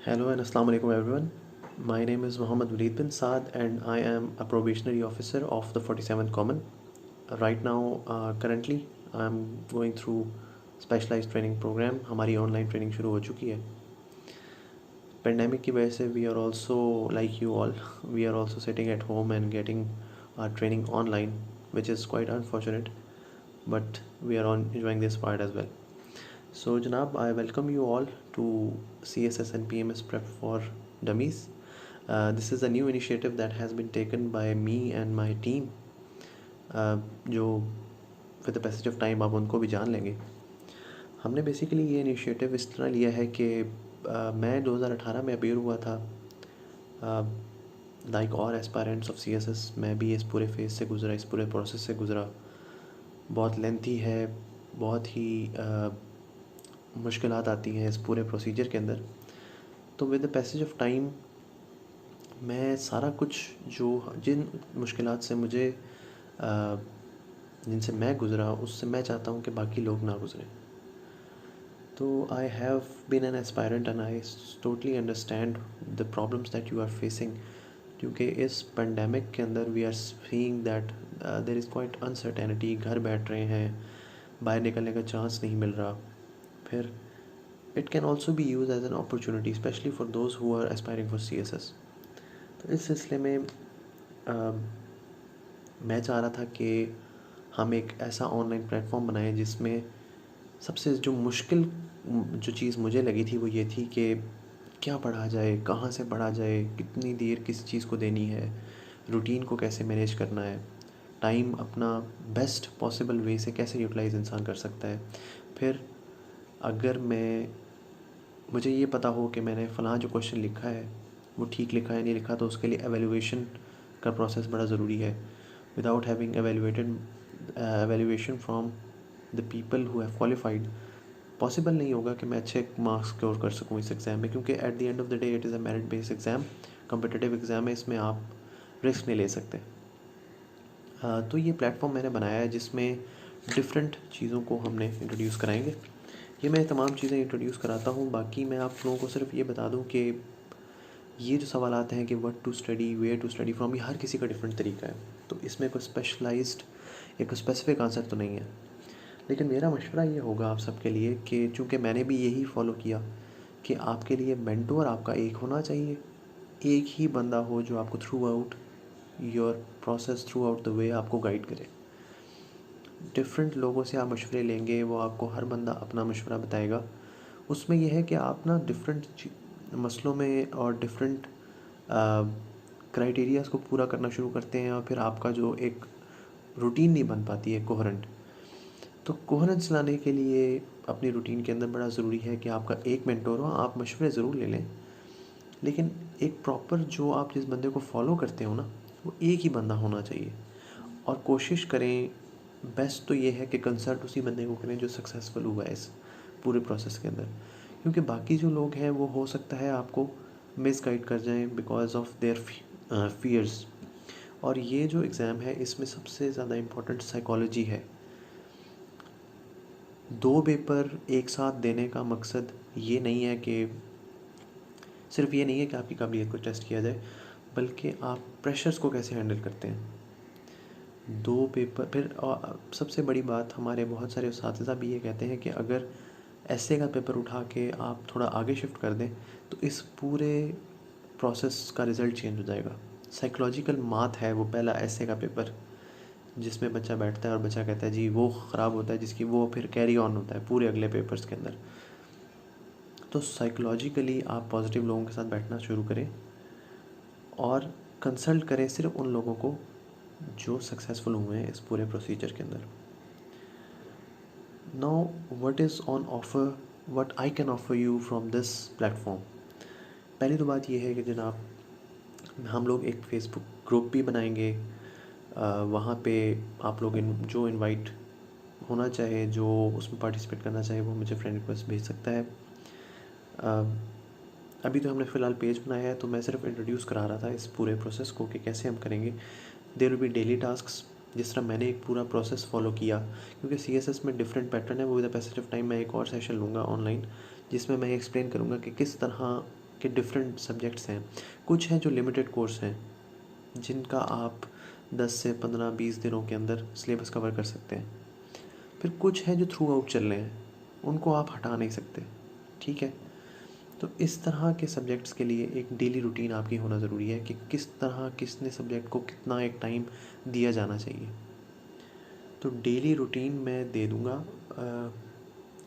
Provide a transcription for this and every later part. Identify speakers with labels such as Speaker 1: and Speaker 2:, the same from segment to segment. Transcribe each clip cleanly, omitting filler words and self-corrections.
Speaker 1: Hello and Assalamu alaikum everyone. My name is Muhammad Waleed bin Saad and I am a probationary officer of the 47th Common. Right now, currently, I am going through specialized training program. हमारी online training शुरू हो चुकी है. Pandemic की वजह से we are also like you all. We are also sitting at home and getting our training online, which is quite unfortunate. But we are on enjoying this part as well. So, Janab, I welcome you all to CSS and PMS Prep for Dummies. This is a new initiative that has been taken by me and my team. जो with the passage of time आप उनको भी जान लेंगे. हमने basically ये initiative इस तरह लिया है कि मैं 2018 में अपीयर हुआ था. लाइक और एस्पायरेंट्स ऑफ CSS मैं भी इस पूरे फेज़ से गुज़रा, इस पूरे प्रोसेस से गुज़रा. बहुत लेंथी है, बहुत ही मुश्किलात आती हैं इस पूरे प्रोसीजर के अंदर. तो with the passage of time मैं सारा कुछ जो जिन मुश्किलात से मुझे जिनसे मैं गुज़रा उससे मैं चाहता हूँ कि बाकी लोग ना गुज़रें. तो I have been an aspirant and I totally understand the problems that you are facing. क्योंकि इस पेंडेमिक के अंदर we are seeing that there is quite uncertainty. घर बैठ रहे हैं, बाहर निकलने का चांस नहीं मिल रहा. फिर it can also be used as an opportunity especially for those who are aspiring for CSS. तो इस सिलसिले में मैं चाह रहा था कि हम एक ऐसा ऑनलाइन प्लेटफॉर्म बनाएं जिसमें सबसे जो मुश्किल जो चीज़ मुझे लगी थी वो ये थी कि क्या पढ़ा जाए, कहाँ से पढ़ा जाए, कितनी देर किस चीज़ को देनी है, रूटीन को कैसे मैनेज करना है, टाइम अपना बेस्ट पॉसिबल वे से कैसे यूटिलाइज इंसान कर सकता है. फिर अगर मुझे ये पता हो कि मैंने फ़लाँ जो क्वेश्चन लिखा है वो ठीक लिखा है नहीं लिखा, तो उसके लिए एवेल्यूएशन का प्रोसेस बड़ा ज़रूरी है. Without having evaluation from the people who have qualified possible नहीं होगा कि मैं अच्छे मार्क्स स्कोर कर सकूँ इस एग्ज़ाम में. क्योंकि at the end of the day it is a merit based exam, competitive exam है, इसमें आप रिस्क नहीं ले सकते. तो ये प्लेटफॉर्म मैंने बनाया है जिसमें डिफरेंट चीज़ों को हमने इंट्रोड्यूस कराएंगे. ये मैं तमाम चीज़ें इंट्रोड्यूस कराता हूँ. बाकी मैं आप लोगों को सिर्फ ये बता दूँ कि ये जो सवाल आते हैं कि what to study, where to study from, ये हर किसी का डिफरेंट तरीका है. तो इसमें कोई स्पेशलाइज्ड एक स्पेसिफिक आंसर तो नहीं है. लेकिन मेरा मशवरा ये होगा आप सबके लिए कि चूँकि मैंने भी यही फॉलो किया कि आपके लिए मेंटोर आपका एक होना चाहिए. एक ही बंदा हो जो आपको through out your process, through out the way आपको गाइड करे. डिफरेंट लोगों से आप मशवरे लेंगे, वो आपको हर बंदा अपना मशवरा बताएगा. उसमें यह है कि आप ना डिफरेंट मसलों में और डिफरेंट क्राइटेरियाज़ को पूरा करना शुरू करते हैं और फिर आपका जो एक रूटीन नहीं बन पाती है कोहेरेंट. तो कोहेरेंस लाने के लिए अपनी रूटीन के अंदर बड़ा ज़रूरी है कि आपका एक मेंटोर हो. आप मशवरे ज़रूर ले लें, लेकिन एक प्रॉपर जो आप जिस बंदे को फॉलो करते हो ना, वो एक ही बंदा होना चाहिए. और कोशिश करें, बेस्ट तो ये है कि कंसल्ट उसी बंदे को करें जो सक्सेसफुल हुआ है इस पूरे प्रोसेस के अंदर. क्योंकि बाकी जो लोग हैं वो हो सकता है आपको मिसगाइड कर जाएं बिकॉज ऑफ देयर फियर्स. और ये जो एग्ज़ाम है इसमें सबसे ज़्यादा इम्पोर्टेंट साइकोलॉजी है. 2 पेपर एक साथ देने का मकसद ये नहीं है कि सिर्फ ये नहीं है कि आपकी काबिलियत को टेस्ट किया जाए, बल्कि आप प्रेशर्स को कैसे हैंडल करते हैं. 2 पेपर फिर सबसे बड़ी बात, हमारे बहुत सारे उस्ताज़ा भी ये कहते हैं कि अगर ऐसे का पेपर उठा के आप थोड़ा आगे शिफ्ट कर दें तो इस पूरे प्रोसेस का रिज़ल्ट चेंज हो जाएगा. साइकोलॉजिकल मात है वो पहला ऐसे का पेपर जिसमें बच्चा बैठता है और बच्चा कहता है जी वो ख़राब होता है, जिसकी वो फिर कैरी ऑन होता है पूरे अगले पेपर्स के अंदर. तो साइकोलॉजिकली आप पॉजिटिव लोगों के साथ बैठना शुरू करें और कंसल्ट करें सिर्फ उन लोगों को जो सक्सेसफुल हुए हैं इस पूरे प्रोसीजर के अंदर. Now what is on offer, what I can offer you from this platform. पहली तो बात यह है कि जनाब हम लोग एक फेसबुक ग्रुप भी बनाएंगे. वहाँ पे आप लोग जो इनवाइट होना चाहे, जो उसमें पार्टिसिपेट करना चाहे, वो मुझे फ्रेंड रिक्वेस्ट भेज सकता है. अभी तो हमने फ़िलहाल पेज बनाया है, तो मैं सिर्फ इंट्रोड्यूस करा रहा था इस पूरे प्रोसेस को कि कैसे हम करेंगे. There will be daily tasks. जिस तरह मैंने एक पूरा प्रोसेस फॉलो किया, क्योंकि CSS में डिफरेंट पैटर्न है, वो with the passage of time मैं एक और सेशन लूँगा ऑनलाइन जिसमें मैं एक्सप्लेन करूँगा कि किस तरह के डिफरेंट सब्जेक्ट्स हैं। कुछ हैं जो लिमिटेड कोर्स हैं जिनका आप 10 से 15-20 दिनों के अंदर सिलेबस कवर कर सकते हैं। फिर कुछ हैं जो थ्रू आउट चल रहे हैं, उनको आप हटा नहीं सकते, ठीक है। तो इस तरह के सब्जेक्ट्स के लिए एक डेली रूटीन आपकी होना ज़रूरी है कि किस तरह किसने सब्जेक्ट को कितना एक टाइम दिया जाना चाहिए। तो डेली रूटीन मैं दे दूँगा,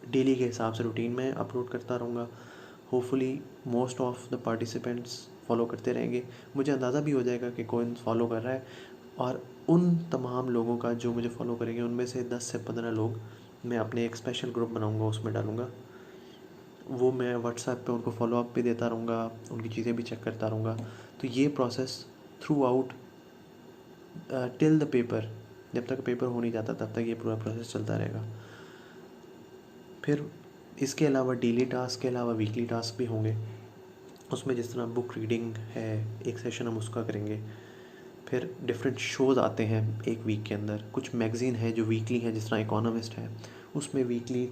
Speaker 1: डेली के हिसाब से रूटीन मैं अपलोड करता रहूँगा। Hopefully most of the participants follow करते रहेंगे, मुझे अंदाज़ा भी हो जाएगा कि कौन फॉलो कर रहा है। और उन तमाम लोगों का जो मुझे फॉलो करेंगे उनमें से 10 से 15 लोग मैं अपने एक स्पेशल ग्रुप बनाऊँगा, उसमें डालूँगा। वो मैं व्हाट्सएप पे उनको फॉलो अप भी देता रहूँगा, उनकी चीज़ें भी चेक करता रहूँगा। तो ये process through out till the paper, जब तक पेपर हो नहीं जाता तब तक ये पूरा प्रोसेस चलता रहेगा। फिर इसके अलावा डेली टास्क के अलावा वीकली टास्क भी होंगे, उसमें जिस तरह बुक रीडिंग है, एक सेशन हम उसका करेंगे। फिर डिफरेंट शोज़ आते हैं एक वीक के अंदर, कुछ मैगज़ीन है जो वीकली है, जिस तरह इकोनॉमिस्ट है, उसमें वीकली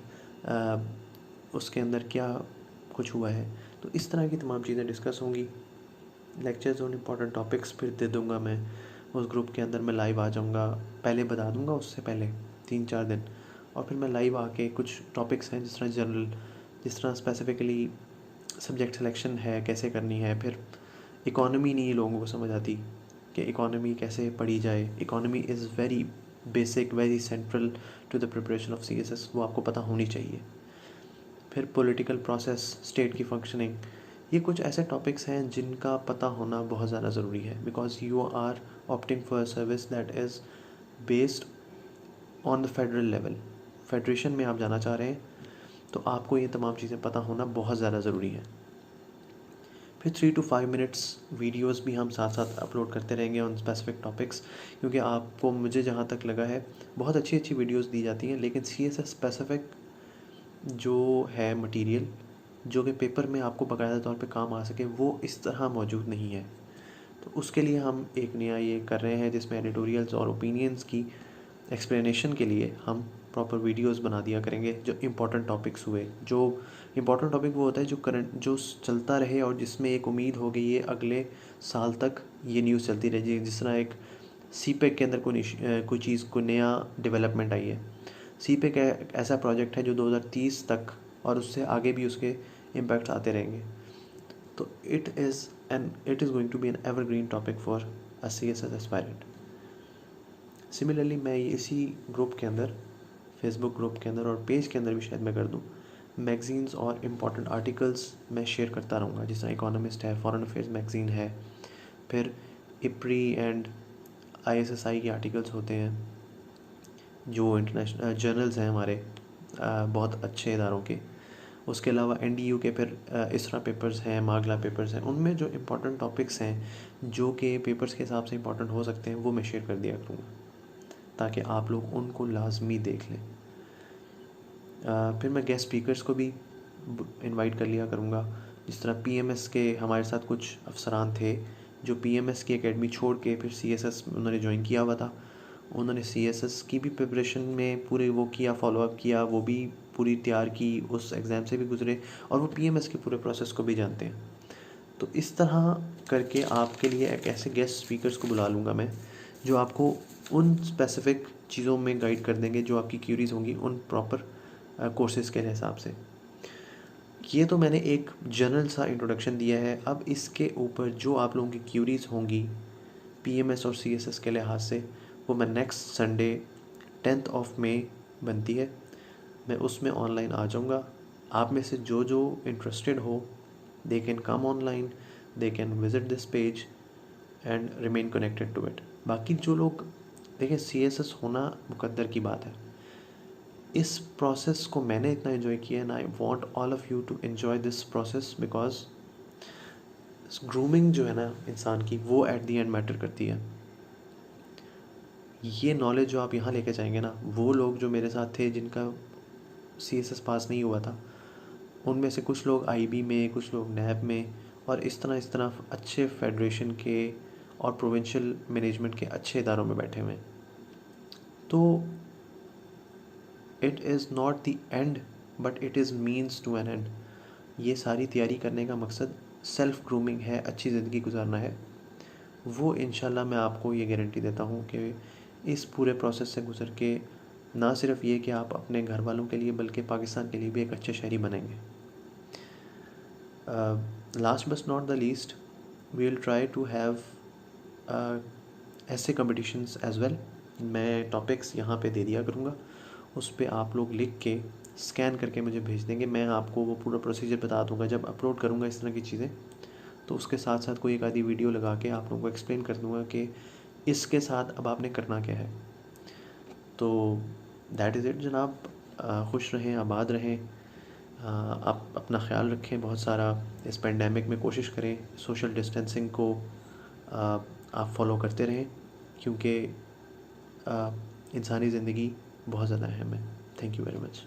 Speaker 1: उसके अंदर क्या कुछ हुआ है। तो इस तरह की तमाम चीज़ें डिस्कस होंगी। लेक्चर्स ऑन इम्पॉर्टेंट टॉपिक्स फिर दे दूँगा मैं उस ग्रुप के अंदर, मैं लाइव आ जाऊँगा, पहले बता दूँगा उससे पहले 3-4 दिन, और फिर मैं लाइव आके कुछ टॉपिक्स हैं जिस तरह जनरल, जिस तरह स्पेसिफिकली सब्जेक्ट सिलेक्शन है कैसे करनी है। फिर इकोनॉमी नहीं लोगों को समझ आती कि इकोनॉमी कैसे पढ़ी जाए। Economy is very basic, very central to the preparation of CSS, वो आपको पता होनी चाहिए। फिर पॉलिटिकल प्रोसेस, स्टेट की फंक्शनिंग, ये कुछ ऐसे टॉपिक्स हैं जिनका पता होना बहुत ज़्यादा ज़रूरी है, because you are opting for a service that is based on the federal level. Federation में आप जाना चाह रहे हैं तो आपको ये तमाम चीज़ें पता होना बहुत ज़्यादा ज़रूरी है। फिर 3 to 5 मिनट्स वीडियोस भी हम साथ साथ अपलोड करते रहेंगे ऑन स्पेसिफिक टॉपिक्स, क्योंकि आपको, मुझे जहाँ तक लगा है, बहुत अच्छी अच्छी वीडियोस दी जाती हैं, लेकिन CSS स्पेसिफिक जो है मटेरियल जो कि पेपर में आपको बाकायदा तौर पे काम आ सके, वो इस तरह मौजूद नहीं है। तो उसके लिए हम एक नया ये कर रहे हैं जिसमें एडिटोरियल्स और ओपिनियंस की एक्सप्लेनेशन के लिए हम प्रॉपर वीडियोस बना दिया करेंगे। जो इम्पोर्टेंट टॉपिक्स हुए, जो इम्पोर्टेंट टॉपिक वो होता है जो करंट, जो चलता रहे और जिसमें एक उम्मीद हो गई ये अगले साल तक ये न्यूज़ चलती रहेगी। जिस तरह एक CPEC के अंदर कोई चीज़, कोई नया डेवलपमेंट आई है। CPEC एक ऐसा प्रोजेक्ट है जो 2030 तक और उससे आगे भी उसके इम्पैक्ट आते रहेंगे। तो it is going to be an evergreen topic for a CSS aspirant. Similarly मैं इसी ग्रुप के अंदर, फेसबुक ग्रुप के अंदर और पेज के अंदर भी शायद मैं कर दूँ, मैगज़ीन्स और इम्पॉर्टेंट आर्टिकल्स मैं शेयर करता रहूँगा। जिस तरह इकोनॉमिस्ट है, फॉरेन अफेयर्स मैगज़ीन है, फिर IPRI एंड ISSI के आर्टिकल्स होते हैं, जो इंटरनेशनल जर्नल्स हैं हमारे बहुत अच्छे इदारों के। उसके अलावा NDU के फिर ISRA पेपर्स हैं, मागला पेपर्स हैं, उनमें जो इम्पोर्टेंट टॉपिक्स हैं जो कि पेपर्स के हिसाब से इम्पोर्टेंट हो सकते हैं, वो मैं शेयर कर दिया करूँगा ताकि आप लोग उनको लाजमी देख लें। फिर मैं गेस्ट स्पीकर्स को भी इनवाइट कर लिया करूँगा। जिस तरह PMS के हमारे साथ कुछ अफसरान थे जो PMS की एकेडमी छोड़ के फिर CSS उन्होंने ज्वाइन किया हुआ था। उन्होंने CSS की भी प्रिपरेशन में पूरे वो किया, फॉलोअप किया, वो भी पूरी तैयार की, उस एग्ज़ाम से भी गुजरे और वो PMS के पूरे प्रोसेस को भी जानते हैं। तो इस तरह करके आपके लिए एक ऐसे गेस्ट स्पीकर्स को बुला लूँगा मैं जो आपको उन स्पेसिफ़िक चीज़ों में गाइड कर देंगे जो आपकी क्यूरीज होंगी उन प्रॉपर कोर्सेज़ के हिसाब से। ये तो मैंने एक जनरल सा इंट्रोडक्शन दिया है। अब इसके ऊपर जो आप लोगों की क्यूरीज होंगी PMS और CSS के लिहाज से, वो मैं next Sunday 10th of May बनती है, मैं उसमें ऑनलाइन आ जाऊँगा। आप में से जो जो इंटरेस्टेड हो, they can come online, they can visit this page and remain connected to it. बाकी जो लोग, देखिए CSS होना मुकद्दर की बात है। इस प्रोसेस को मैंने इतना एंजॉय किया and I want all of you to enjoy this process, because grooming जो है ना इंसान की, वो एट दी एंड मैटर करती है। ये नॉलेज जो आप यहाँ लेके जाएंगे ना, वो लोग जो मेरे साथ थे जिनका CSS पास नहीं हुआ था, उनमें से कुछ लोग IB में, कुछ लोग NAB में, और इस तरह अच्छे फेडरेशन के और प्रोविंशियल मैनेजमेंट के अच्छे इदारों में बैठे हुए हैं। तो it is not the end but it is means to an end. ये सारी तैयारी करने का मकसद सेल्फ़ ग्रूमिंग है, अच्छी ज़िंदगी गुजारना है। वो इंशाल्लाह मैं आपको ये गारंटी देता हूँ कि इस पूरे प्रोसेस से गुज़र के ना सिर्फ ये कि आप अपने घर वालों के लिए बल्कि पाकिस्तान के लिए भी एक अच्छे शहरी बनेंगे। Last but not the least, we will try to have ऐसे कंपटीशंस एज़ वेल। मैं टॉपिक्स यहाँ पे दे दिया करूँगा, उस पे आप लोग लिख के स्कैन करके मुझे भेज देंगे। मैं आपको वो पूरा प्रोसीजर बता दूँगा जब अपलोड करूँगा इस तरह की चीज़ें, तो उसके साथ साथ कोई एक आधी वीडियो लगा के आप लोगों को एक्सप्लेन कर दूँगा कि इसके साथ अब आपने करना क्या है। तो दैट इज़ इट जनाब। खुश रहें, आबाद रहें, आप अपना ख्याल रखें बहुत सारा। इस पेंडेमिक में कोशिश करें सोशल डिस्टेंसिंग को आप फॉलो करते रहें, क्योंकि इंसानी ज़िंदगी बहुत ज़्यादा अहम है। Thank you very much.